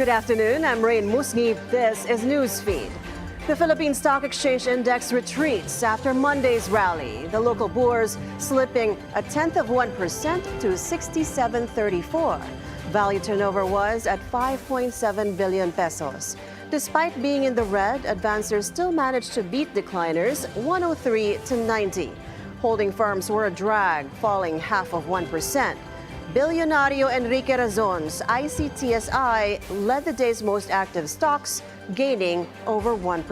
Good afternoon, I'm Raine Musñgi. This is Newsfeed. The Philippine Stock Exchange Index retreats after Monday's rally. The local bourse slipping 0.1% to 67.34. Value turnover was at 5.7 billion pesos. Despite being in the red, advancers still managed to beat decliners 103 to 90. Holding firms were a drag, falling 0.5%. Billionario Enrique Razon's ICTSI led the day's most active stocks, gaining over 1%.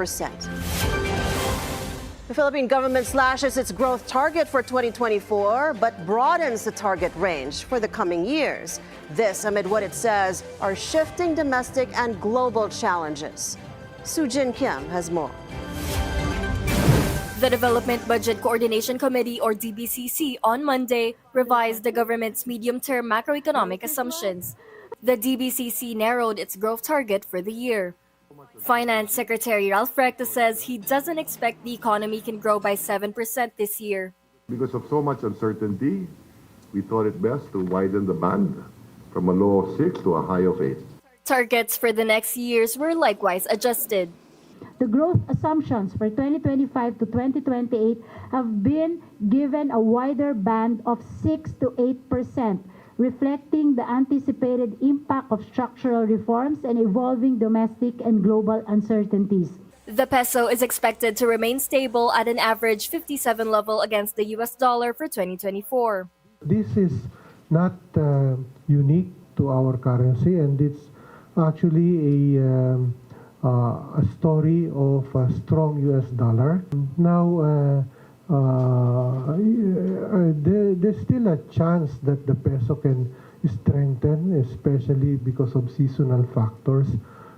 The Philippine government slashes its growth target for 2024, but broadens the target range for the coming years. This amid what it says are shifting domestic and global challenges. Sujin Kim has more. The Development Budget Coordination Committee, or DBCC, on Monday revised the government's medium-term macroeconomic assumptions. The DBCC narrowed its growth target for the year. Finance Secretary Ralph Recta says he doesn't expect the economy can grow by 7% this year. Because of so much uncertainty, we thought it best to widen the band from a low of 6 to a high of 8. Targets for the next years were likewise adjusted. The growth assumptions for 2025 to 2028 have been given a wider band of 6 to 8%, reflecting the anticipated impact of structural reforms and evolving domestic and global uncertainties. The peso is expected to remain stable at an average 57 level against the US dollar for 2024. This is not unique to our currency, and it's actually a story of a strong US dollar. Now, there's still a chance that the peso can strengthen, especially because of seasonal factors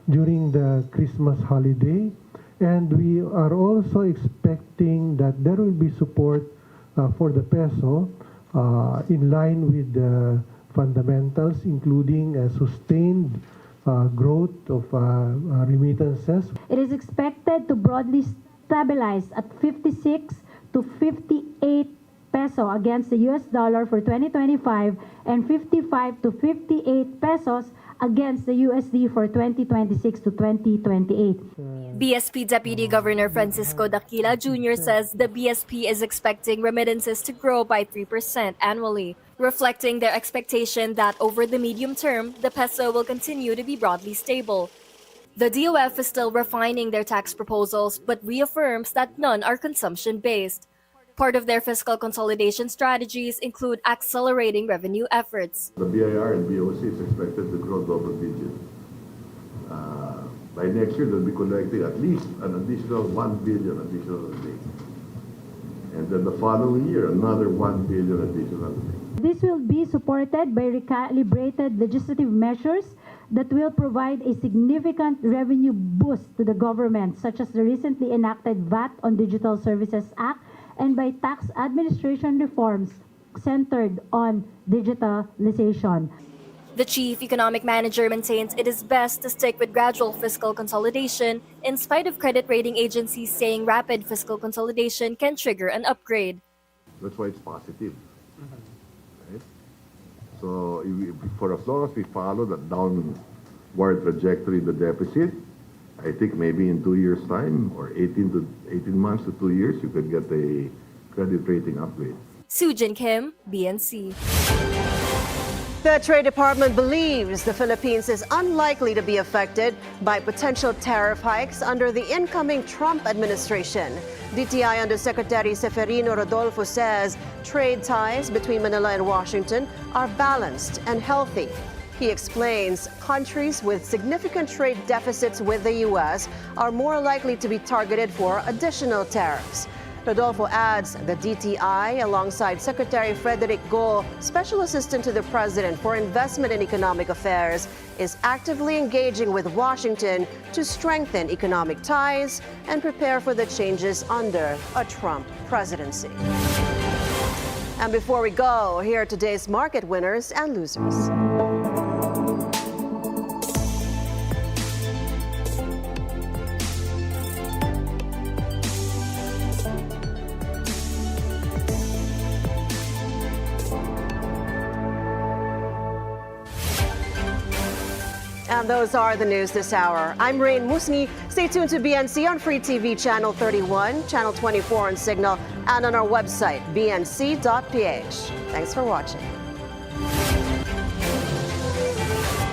during the Christmas holiday. And we are also expecting that there will be support for the peso in line with the fundamentals, including sustained growth of remittances. It is expected to broadly stabilize at 56 to 58 peso against the US dollar for 2025 and 55 to 58 pesos against the USD for 2026 to 2028. BSP Deputy Governor Francisco Daquila Jr. says the BSP is expecting remittances to grow by 3% annually, reflecting their expectation that over the medium term, the peso will continue to be broadly stable. The DOF is still refining their tax proposals, but reaffirms that none are consumption-based. Part of their fiscal consolidation strategies include accelerating revenue efforts. The BIR and BOC is expected to grow double digit. By next year, they'll be collecting at least an additional 1 billion additional a day. And then the following year, another 1 billion additional a day. This will be supported by recalibrated legislative measures that will provide a significant revenue boost to the government, such as the recently enacted VAT on Digital Services Act, and by tax administration reforms centered on digitalization. The chief economic manager maintains it is best to stick with gradual fiscal consolidation, in spite of credit rating agencies saying rapid fiscal consolidation can trigger an upgrade. That's why it's positive. Right? So for as long as we follow that downward trajectory in the deficit, I think maybe in 2 years' time, or 18 months to 2 years, you could get a credit rating upgrade. Sujin Kim, BNC. The Trade Department believes the Philippines is unlikely to be affected by potential tariff hikes under the incoming Trump administration. DTI Undersecretary Seferino Rodolfo says trade ties between Manila and Washington are balanced and healthy. He explains countries with significant trade deficits with the U.S. are more likely to be targeted for additional tariffs. Rodolfo adds the DTI, alongside Secretary Frederick Go, Special Assistant to the President for Investment and Economic Affairs, is actively engaging with Washington to strengthen economic ties and prepare for the changes under a Trump presidency. And before we go, here are today's market winners and losers. And those are the news this hour. I'm Raine Musñgi. Stay tuned to BNC on Free TV Channel 31, Channel 24 on Cignal, and on our website, bnc.ph. Thanks for watching.